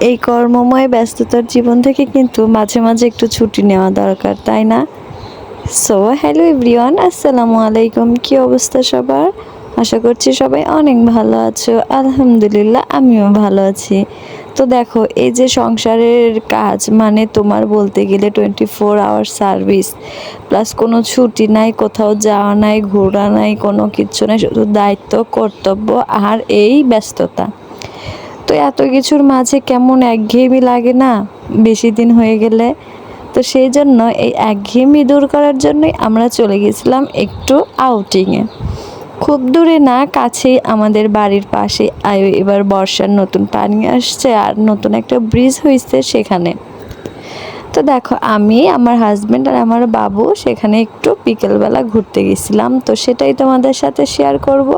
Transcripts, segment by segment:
এই কর্মময় ব্যস্ততার জীবন থেকে কিন্তু মাঝে মাঝে একটু ছুটি নেওয়া দরকার, তাই না? সো হ্যালো এভরিওয়ান, আসসালামু আলাইকুম। কি অবস্থা সবার? আশা করছি সবাই অনেক ভালো আছো। আলহামদুলিল্লাহ, আমিও ভালো আছি। তো দেখো, এই যে সংসারের কাজ মানে তোমার বলতে গেলে 24 আওয়ার সার্ভিস, প্লাস কোনো ছুটি নাই, কোথাও যাওয়া নাই, ঘোরা নাই, কোনো কিচ্ছু নাই, শুধু দায়িত্ব, কর্তব্য আর এই ব্যস্ততা। তো এত কিছুর মাঝে কেমন একঘেয়েমি লাগে না বেশি দিন হয়ে গেলে। তো সেই জন্য এই একঘেয়েমি দূর করার জন্যই আমরা চলে গেছিলাম একটু আউটিংয়ে। খুব দূরে না, কাছেই, আমাদের বাড়ির পাশে। এবার বর্ষার নতুন পানি আসছে আর নতুন একটা ব্রিজ হয়েছে সেখানে। তো দেখো, আমি, আমার হাজব্যান্ড আর আমার বাবু সেখানে একটু বিকেলবেলা ঘুরতে গেছিলাম। তো সেটাই তোমাদের সাথে শেয়ার করব।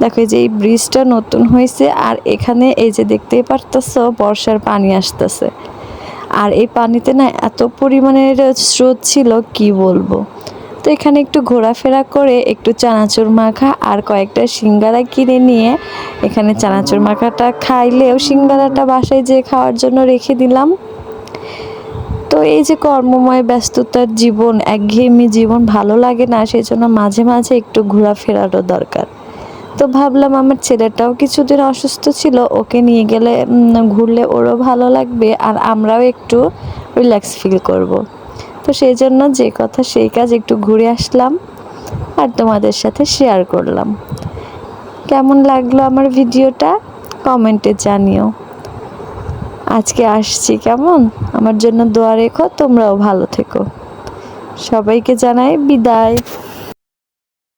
দেখো, এই যে এই ব্রিজটা নতুন হয়েছে আর এখানে এই যে দেখতেই পারতেছো বর্ষার পানি আসতেছে। আর এই পানিতে না এত পরিমাণের স্রোত ছিল কি বলবো। তো এখানে একটু ঘোরাফেরা করে একটু চানাচুর মাখা আর কয়েকটা সিঙ্গারা কিনে নিয়ে এখানে চানাচুর মাখাটা খাইলেও সিঙ্গারাটা বাসায় যেয়ে খাওয়ার জন্য রেখে দিলাম। তো এই যে কর্মময় ব্যস্ততার জীবন, একঘেয়েমি জীবন ভালো লাগে না, সেই জন্য মাঝে মাঝে একটু ঘোরাফেরারও দরকার। তো ভাবলাম আমার ছেলেটাও কিছুদিন অসুস্থ ছিল, ওকে নিয়ে গেলে ঘুরলে ওরও ভালো লাগবে আর আমরাও একটু রিল্যাক্স ফিল করব। তো সেই জন্য যে কথা সেই কাজ, একটু ঘুরে আসলাম আর তোমাদের সাথে শেয়ার করলাম। কেমন লাগলো আমার ভিডিওটা কমেন্টে জানিও। আজকে আসছি, কেমন? আমার জন্য দোয়া রেখো, তোমরাও ভালো থেকো। সবাইকে জানাই বিদায়।